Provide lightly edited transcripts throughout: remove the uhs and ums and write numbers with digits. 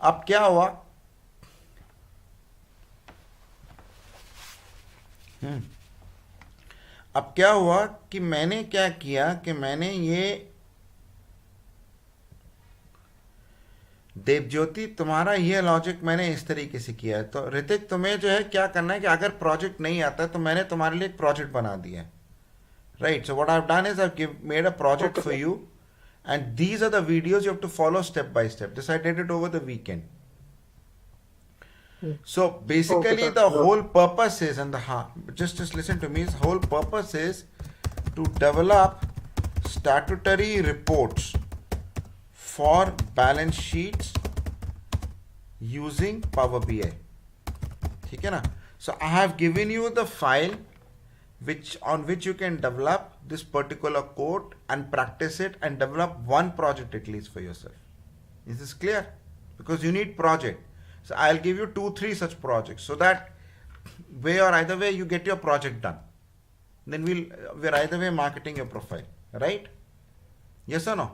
अब क्या हुआ, अब क्या हुआ कि मैंने क्या किया कि मैंने ये देवज्योति तुम्हारा ये लॉजिक मैंने इस तरीके से किया है। तो ऋतिक तुम्हें जो है क्या करना है कि अगर प्रोजेक्ट नहीं आता है तो मैंने तुम्हारे लिए एक प्रोजेक्ट बना दिया है, right? So what I have done is I have made a project Okay, for sir. You and these are the videos you have to follow step by step. This I did it over the weekend. Hmm. So Okay, basically sir. the Sure. whole purpose is, and just listen to me, the whole purpose is to develop statutory reports for balance sheets using Power BI. ठीक है ना? So I have given you the file on which you can develop this particular code and practice it and develop one project at least for yourself. Is this clear? Because you need project. So I'll give you 2-3 such projects so that way or either way you get your project done. Then we're either way marketing your profile, right? Yes or no?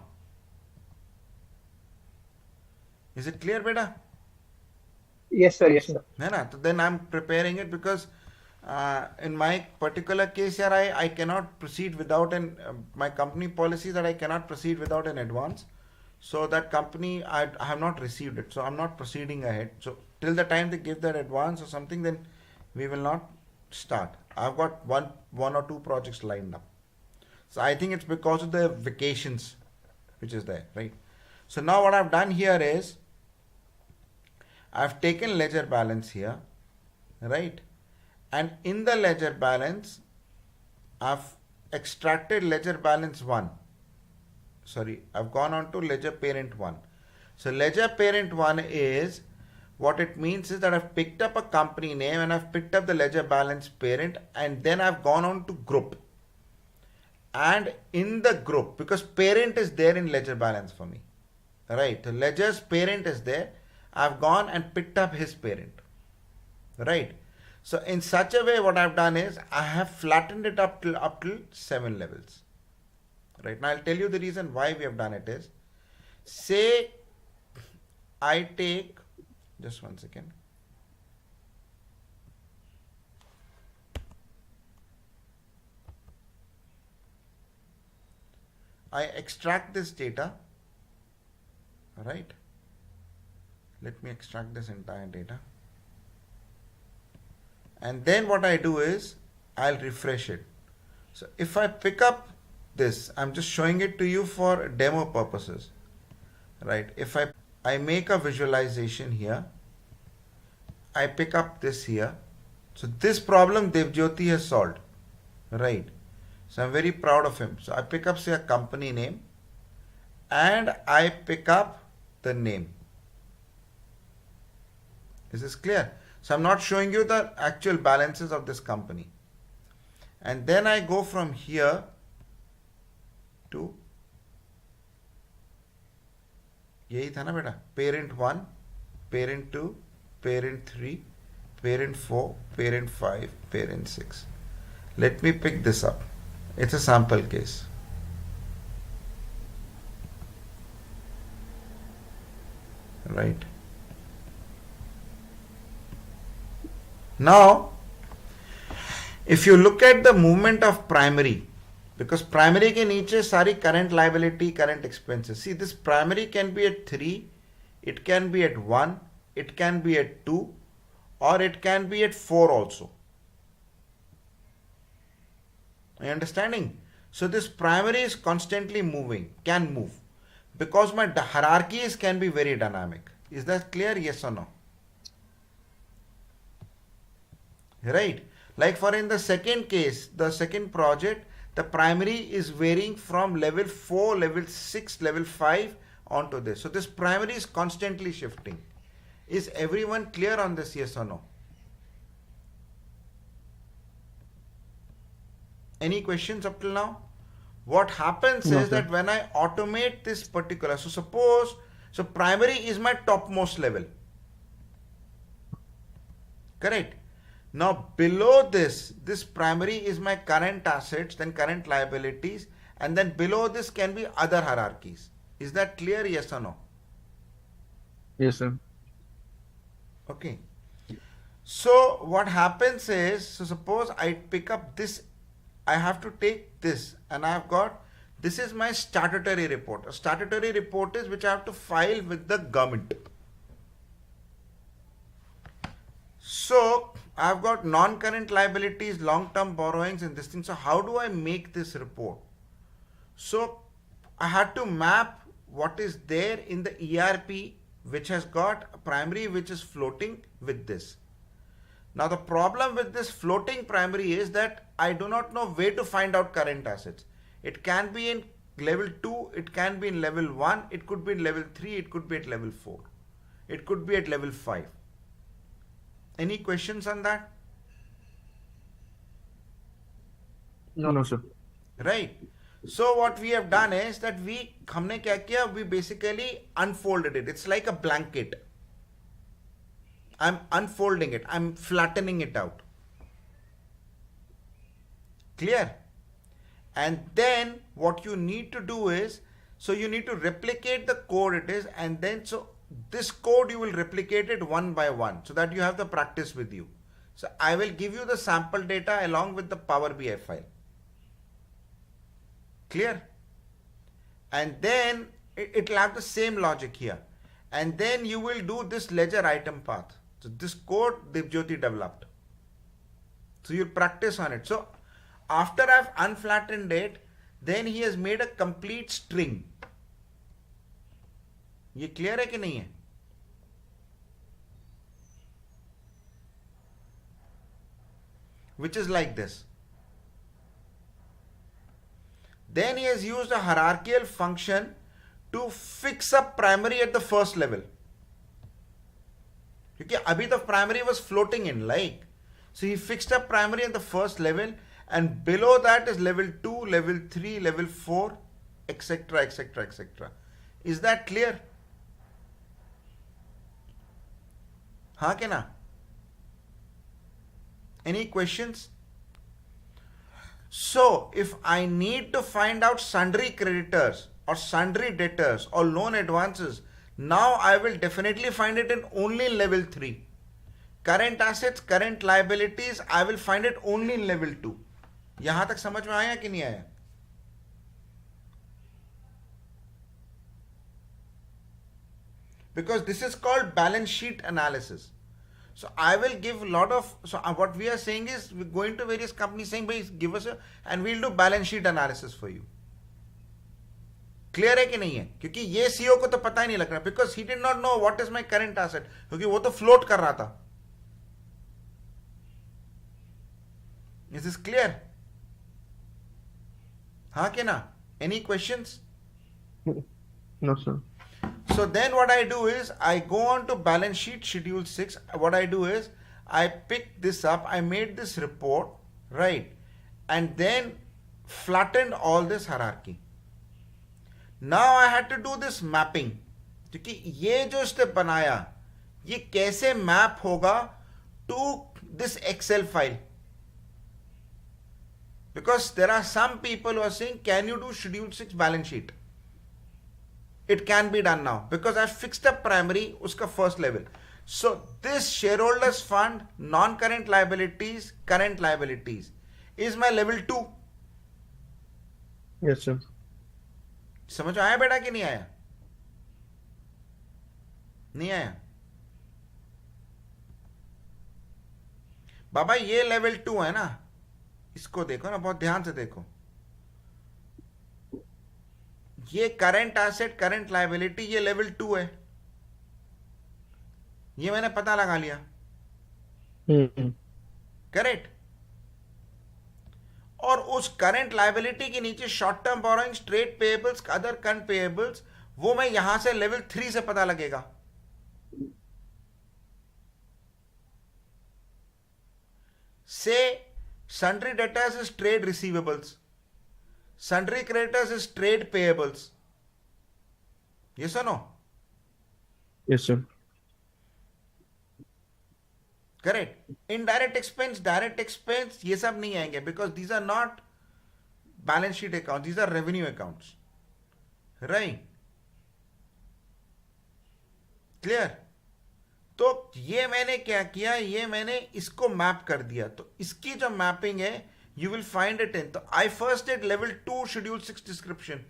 Is it clear, beta? Yes, sir. Yes, sir. है ना? तो then I'm preparing it because in my particular case here I cannot proceed without my company policy that I cannot proceed without an advance. So that company I have not received it, so I'm not proceeding ahead. So till the time they give that advance or something, then we will not start. I've got one or two projects lined up. So I think it's because of the vacations which is there, right? So now what I've done here is I've taken ledger balance here, right? And in the ledger balance, I've extracted ledger balance 1. Sorry, I've gone on to ledger parent 1. So ledger parent 1 is, what it means is that I've picked up a company name and I've picked up the ledger balance parent, and then I've gone on to group. And in the group, because parent is there in ledger balance for me, right? The ledger's parent is there. I've gone and picked up his parent, right? So in such a way, what I've done is I have flattened it up till 7 levels. Right, now I'll tell you the reason why we have done it is, say I take, just one second. I extract this data, right? Let me extract this entire data. And then what I do is I'll refresh it. So if I pick up this, I'm just showing it to you for demo purposes, right? If I make a visualization here, I pick up this here. So this problem Devjyoti has solved, right? So I'm very proud of him. So I pick up, say, a company name and I pick up the name. Is this clear? So I'm not showing you the actual balances of this company. And then I go from here to, यही था ना बेटा, parent 1, parent 2, parent 3, parent 4, parent 5, parent 6. Let me pick this up. It's a sample case. Right. Now, if you look at the movement of primary, because primary के नीचे सारी current liability, current expenses. See, this primary can be at 3, it can be at 1, it can be at 2, or it can be at 4 also. Are you understanding? So this primary is constantly moving, can move, because my hierarchies can be very dynamic. Is that clear? Yes or no? Right? Like for in the second case, the second project, the primary is varying from level 4, level 6, level 5 onto this. So this primary is constantly shifting. Is everyone clear on this? Yes or no? Any questions up till now? What happens No, is sir. that when I automate this particular, so suppose, so primary is my topmost level. Correct? Now below this primary is my current assets, then current liabilities, and then below this can be other hierarchies. Is that clear? Yes or no? Yes, sir. Okay. So what happens is, so suppose I pick up this, I have to take this, and I've got, this is my statutory report. A statutory report is which I have to file with the government. So I've got non-current liabilities, long-term borrowings and this thing. So how do I make this report? So I had to map what is there in the ERP, which has got a primary which is floating with this. Now the problem with this floating primary is that I do not know where to find out current assets. It can be in level 2, it can be in level 1, it could be in level 3, it could be at level 4, it could be at level 5. Any questions on that? No, sir. Right. So what we have done is that हमने क्या किया? We basically unfolded it. It's like a blanket. I'm unfolding it. I'm flattening it out. Clear? And then what you need to do is, so you need to replicate the code it is, and then so this code you will replicate it one by one so that you have the practice with you. So I will give you the sample data along with the Power BI file. Clear? And then it will have the same logic here. And then you will do this ledger item path. So this code Dibjyoti developed. So you practice on it. So after I've unflattened it, then he has made a complete string. ये clear है कि नहीं है? Which is like this. Then he has used a hierarchical function to fix up primary at the first level. क्योंकि अभी तो primary was floating in, like, so he fixed up primary at the first level, and below that is level 2, level 3, level 4, etc, etc, etc. Is that clear? हाँ के ना? Any questions? So if I need to find out sundry creditors or sundry debtors or loan advances, now I will definitely find it in only level 3. Current assets, current liabilities, I will find it only in level 2. यहां तक समझ में आया कि नहीं आया? Because this is called balance sheet analysis. So I will give a lot of, so what we are saying is we're going to various companies saying, give us a, and we'll do balance sheet analysis for you. Clear है कि नहीं है? क्योंकि ये CEO को तो पता ही नहीं लग रहा, because he did not know what is my current asset, क्योंकि वो तो float कर रहा था. Is this clear? हाँ के ना? Any questions? No, sir. So then what I do is I go on to balance sheet schedule 6. What I do is I pick this up, I made this report, right, and then flattened all this hierarchy. Now I had to do this mapping. क्योंकि ये जो step बनाया, ये कैसे map होगा to this Excel file? Because there are some people who are saying, can you do schedule 6 balance sheet? It can be done now because I fixed up primary uska first level. So this shareholders fund, non-current liabilities, current liabilities is my level 2. Yes, sir. समझ आया बेटा कि नहीं आया? नहीं आया? बाबा ये level 2 है ना, इसको देखो ना, बहुत ध्यान से देखो. ये करंट एसेट, करंट लायबिलिटी, ये लेवल 2 है. ये मैंने पता लगा लिया. करेक्ट. और उस करंट लायबिलिटी के नीचे short term borrowings, trade payables, other current payables, वो मैं यहां से लेवल 3 से पता लगेगा. से sundry debtors is trade receivables, sundry creditors is trade payables. Yes or no? Yes, sir. Correct. Indirect expense, direct expense, ये सब नहीं आएंगे because these are not balance sheet accounts, these are revenue accounts. Right? Clear? तो ये मैंने क्या किया, ये मैंने इसको मैप कर दिया, तो इसकी जो मैपिंग है you will find it in. So I first did level 2 schedule 6 description.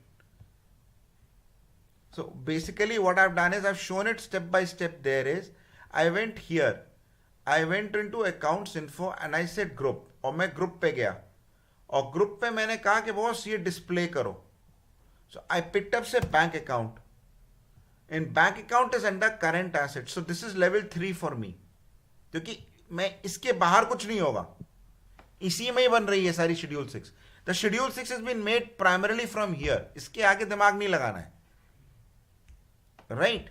So basically what I've done is I've shown it step by step. There is, I went here, I went into accounts info and I said group, और मैं group पे गया और group पे मैंने कहा कि boss ये display करो. So I picked up say bank account. In bank account is under current asset. So this is level 3 for me. क्योंकि मैं इसके बाहर कुछ नहीं होगा, इसी में ही बन रही है सारी schedule 6. The schedule 6 has been made primarily from here. इसके आगे दिमाग नहीं लगाना है, right?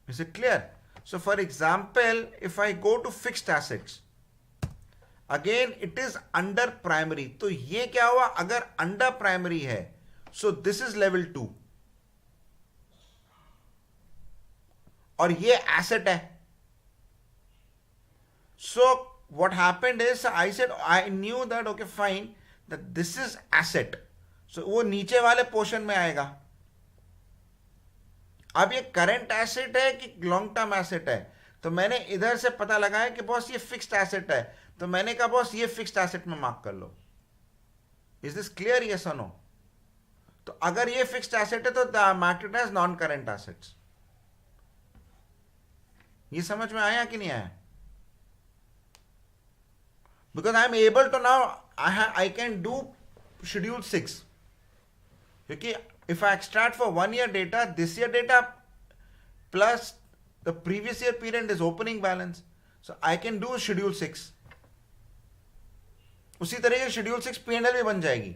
Is it clear? So for example, if I go to fixed assets, again it is under primary. तो ये क्या हुआ, अगर under primary है, so this is level 2 और ये asset है. So what happened is I said I knew that okay fine that this is asset. So वो नीचे वाले पोर्शन में आएगा. अब ये करंट एसेट है कि लॉन्ग टर्म एसेट है, तो मैंने इधर से पता लगाया कि बॉस ये फिक्स्ड एसेट है, तो मैंने कहा बॉस ये फिक्स्ड एसेट में मार्क कर लो. इज दिस क्लियर, यस और नो? तो अगर ये फिक्स्ड एसेट है तो mark it as non current assets. ये समझ में आया कि नहीं आया? Because I am able to now, I can do schedule 6. Okay, if I extract for 1 year data, this year data plus the previous year period is opening balance. So I can do schedule 6. उसी तरह से schedule 6 P&L भी बन जाएगी.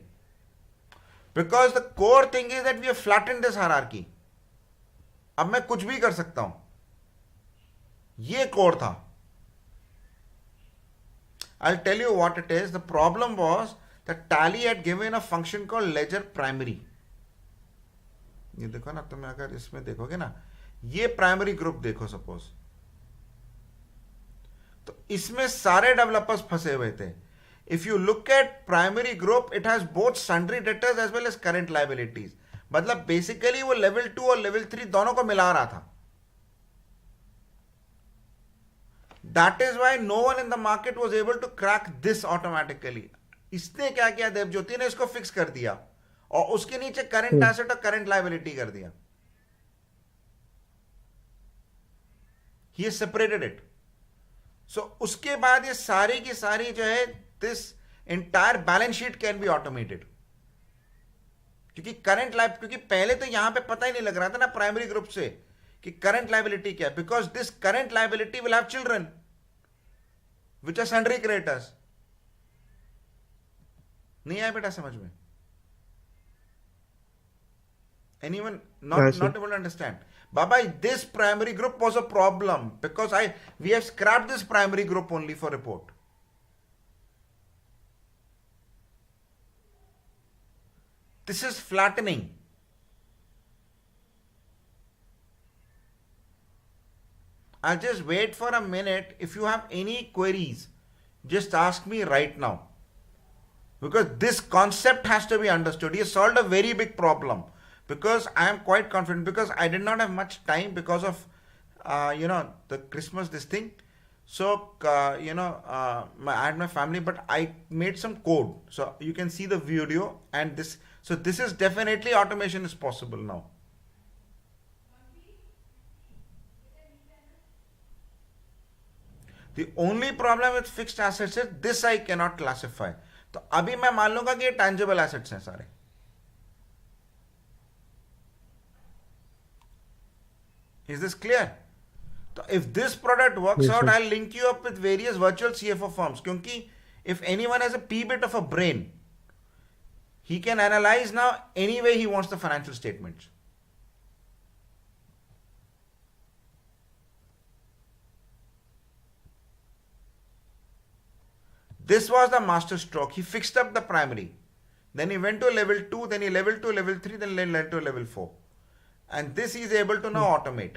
Because the core thing is that we have flattened this hierarchy. अब मैं कुछ भी कर सकता हूं. ये core था. I'll tell you what it is. The problem was that Tally had given a function called ledger primary. ये देखो ना, तुम अगर इसमें देखोगे ना, ये प्राइमरी ग्रुप देखो सपोज, तो इसमें सारे डेवलपर्स फंसे हुए थे. If you look at primary group, it has both sundry debtors as well as current liabilities. मतलब बेसिकली वो लेवल 2 और लेवल 3 दोनों को मिला रहा था. That is why no one in the market was able to crack this automatically. इसने क्या किया, देवज्योति ने इसको फिक्स कर दिया और उसके नीचे करंट एसेट और करंट लायबिलिटी कर दिया. He has separated it. So उसके बाद ये सारी की सारी जो है, this entire balance sheet can be automated. क्योंकि करंट लाइफ, क्योंकि पहले तो यहां पे पता ही नहीं लग रहा था ना प्राइमरी ग्रुप से कि करंट लायबिलिटी क्या है, because this current liability will have children which are sundry creditors. नहीं आया बेटा समझ में? Anyone not able to understand? Baba, this primary group was a problem because we have scrapped this primary group only for report. This is flattening. I'll just wait for a minute. If you have any queries, just ask me right now. Because this concept has to be understood. He solved a very big problem. Because I am quite confident, because I did not have much time because of, the Christmas, this thing. So, I had my family, but I made some code. So, you can see the video and this. So, this is definitely automation is possible now. The only problem with fixed assets is this I cannot classify. तो अभी मैं मान लूंगा कि ये tangible assets हैं सारे. Is this clear? So if this product works out, I'll link you up with various virtual CFO firms. क्योंकि if anyone has a pea bit of a brain, he can analyze now any way he wants the financial statements. This was the master stroke. He fixed up the primary. Then he went to level 2, then he level 2, level 3, then led to level 4. And this he is able to now automate.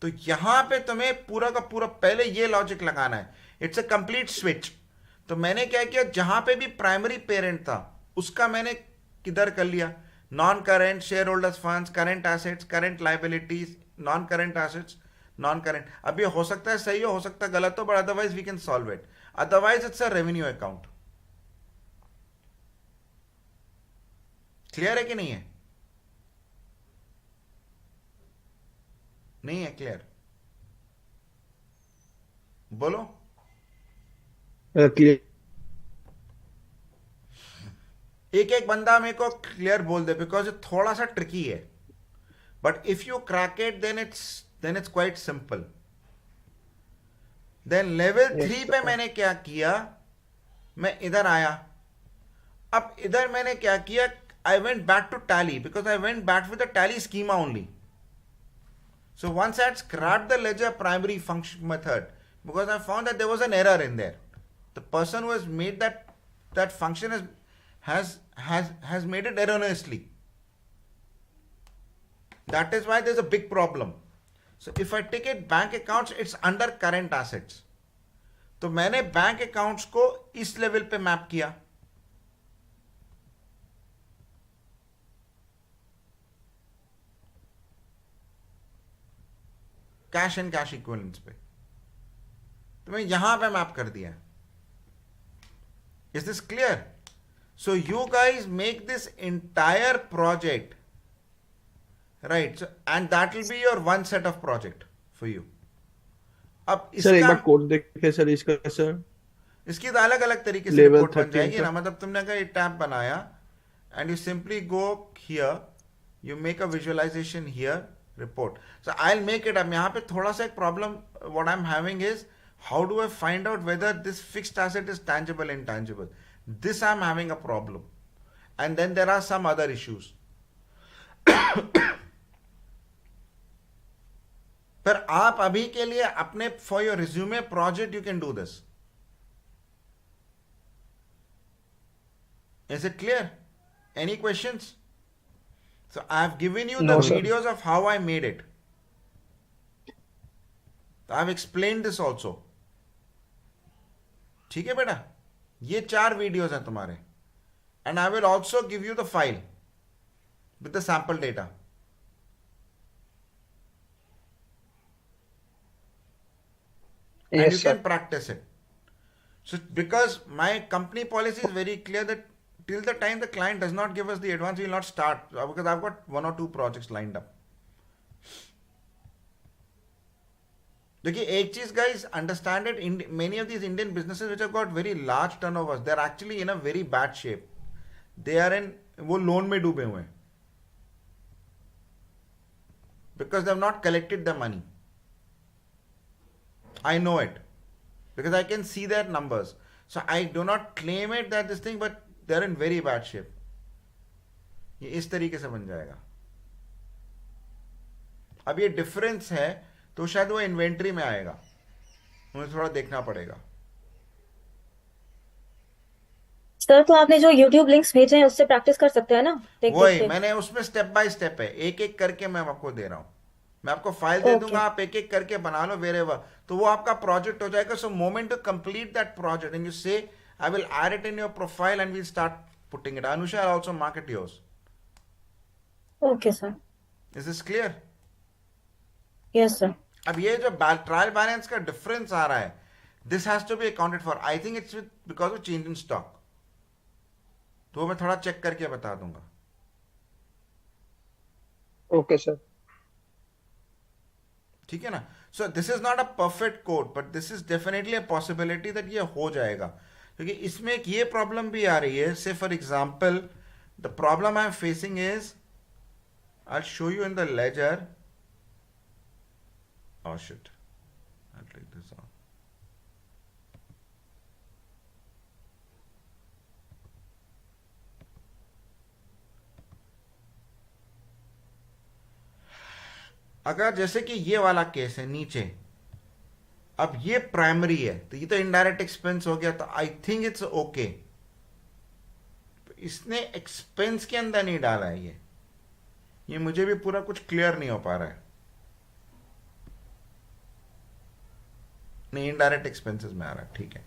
तो यहां पे तुम्हें पूरा का पूरा पहले ये logic लगाना है. It's a complete switch. तो मैंने क्या किया, जहां पे भी प्राइमरी पेरेंट था उसका मैंने किधर कर लिया, non current share holders funds, current assets, current liabilities, non current assets, non current. अब ये हो सकता है सही हो सकता है गलत हो, but otherwise we can solve it. Otherwise it's a revenue account. Clear है कि नहीं है? नहीं है क्लियर? बोलो. क्लियर. एक एक बंदा मेरे को क्लियर बोल दे, बिकॉज ये थोड़ा सा ट्रिकी है. But if you crack it then it's quite simple. Then level Yes, 3 पे sir. मैंने क्या किया, मैं इधर आया. अब इधर मैंने क्या किया, I went back to Tally, because I went back with the Tally schema only. So once I had scrapped the ledger primary function method, because I found that there was an error in there. The person who has made that function has made it erroneously. That is why there's a big problem. So if I take it bank accounts, it's under current assets. तो मैंने bank accounts को इस level पे map किया. Cash and cash equivalents पे. तो मैं यहां पे मैप कर दिया. Is this clear? So you guys make this entire project, right, and that will be your one set of project for you. अब सर एक इसका बार कोड देखे सर इसका सर. इसकी तो अलग अलग तरीके से Level रिपोर्ट बन 13 जाएगी ना. का. मतलब तुमने अगर ये टैब बनाया and you simply go here, you make a visualisation here, report. So I will make it. अब यहाँ पे थोड़ा सा एक problem what I am having is, how do I find out whether this fixed asset is tangible intangible. This I am having a problem. And then there are some other issues. पर आप अभी के लिए अपने for your resume project you can do this. Is it clear? Any questions? So I have given you No, the sir. videos of how I made it. So I have explained this also. ठीक है बेटा, ये 4 videos हैं तुम्हारे. And I will also give you the file with the sample data. And Yes, you sir. can practice it. So because my company policy is very clear that till the time the client does not give us the advance, we will not start, because I've got 1 or 2 projects lined up. देखिए एक चीज guys, understand it, many of these Indian businesses which have got very large turnovers, they're actually in a very bad shape. They are in, वो loan में डूबे हुए हैं, because they have not collected the money. I know it because I can see their numbers. So I do not claim it that this thing, but they're in very bad shape. ये इस तरीके से बन जाएगा. अब ये difference है तो शायद वो इन्वेंट्री में आएगा, मुझे थोड़ा देखना पड़ेगा. सर तो आपने जो YouTube लिंक्स भेजे हैं उससे प्रैक्टिस कर सकते हैं ना, देख देख वही के. मैंने उसमें स्टेप बाय स्टेप है, एक एक करके मैं आपको दे रहा हूं. मैं आपको फाइल दे दूंगा, आप एक एक करके बना लो वेरेवर, तो वो आपका प्रोजेक्ट हो जाएगा. So moment to complete that project and you say I will add it in your profile and we'll start putting it. Anusha I also market yours. Okay sir. Is this clear? Yes sir. अब ये जो trial balance का difference आ रहा है, this has to be accounted for. I think it's because of change in stock. तो मैं थोड़ा चेक करके बता दूंगा. Okay sir. ठीक है ना? सो this is not a perfect code, but this is definitely a possibility that ये हो जाएगा. क्योंकि इसमें एक ये प्रॉब्लम भी आ रही है. Say for example the problem I am facing is, I show you in the ledger. Oh shit, I'll take this out. अगर जैसे कि ये वाला केस है नीचे, अब ये प्राइमरी है तो ये तो इनडायरेक्ट एक्सपेंस हो गया, तो आई थिंक इट्स ओके. इसने एक्सपेंस के अंदर नहीं डाला है ये मुझे भी पूरा कुछ क्लियर नहीं हो पा रहा है. नहीं, इनडायरेक्ट एक्सपेंसेस में आ रहा है. ठीक है,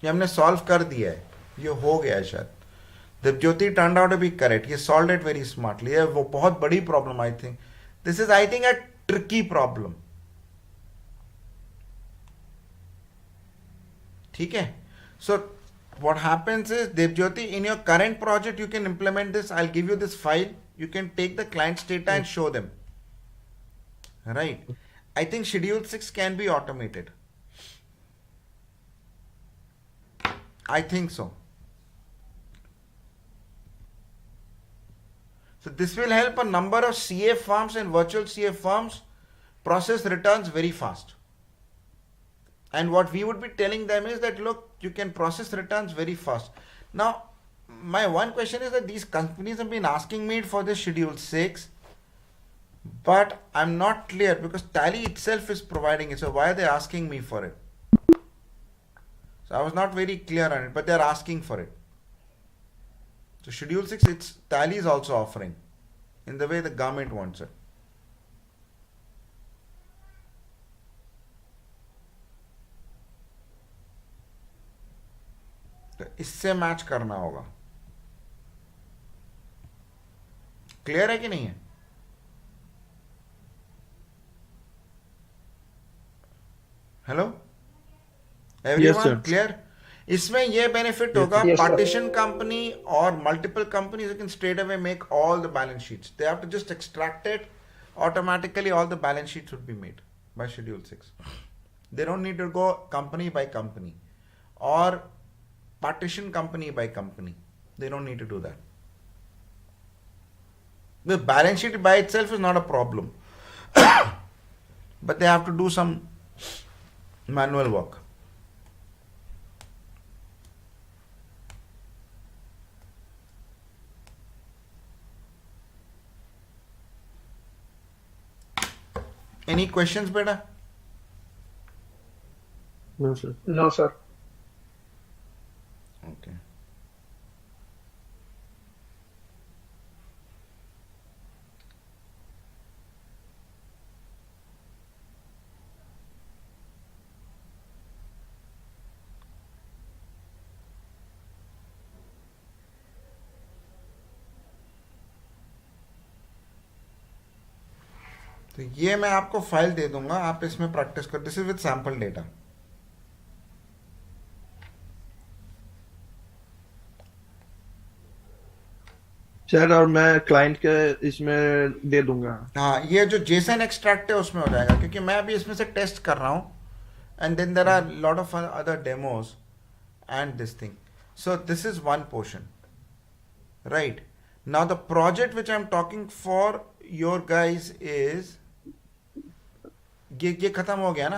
ये हमने सॉल्व कर दिया है, ये हो गया है शायद. Dipjyoti turned out to be correct. He solved it very smartly. ये वो बहुत बड़ी problem I think. This is I think a tricky problem. ठीक है? So what happens is Dipjyoti, in your current project you can implement this. I'll give you this file. You can take the client's data and show them. Right? I think Schedule 6 can be automated. I think so. So this will help a number of CA firms and virtual CA firms process returns very fast. And what we would be telling them is that, look, you can process returns very fast. Now, my one question is that these companies have been asking me for this Schedule 6, but I'm not clear because Tally itself is providing it. So why are they asking me for it? So I was not very clear on it, but they're asking for it. So Schedule 6, it's Tally is also offering in the way the government wants it. तो इससे match करना होगा. Clear है कि नहीं है? Hello everyone, clear? इसमें ये बेनिफिट होगा, पार्टीशन कंपनी और multiple companies can straight away make all the balance sheets. They have to just extract it automatically. All the balance sheets would be made by Schedule 6. They don't need to go company by company or partition company by company. They don't need to do that. The balance sheet by itself is not a problem, but they have to do some manual work. Any questions, beta? No, sir. No, sir. Okay. तो ये मैं आपको file दे दूंगा, आप इसमें practice कर. This is with sample data. Sir और मैं क्लाइंट के इसमें दे दूंगा. हाँ, ये जो जेसन एक्सट्रैक्ट है उसमें हो जाएगा, क्योंकि मैं अभी इसमें से टेस्ट कर रहा हूँ. And then there are lot of other demos and this thing. So this is one portion, right? Now the project which I am talking for your guys is ये खत्म हो गया ना.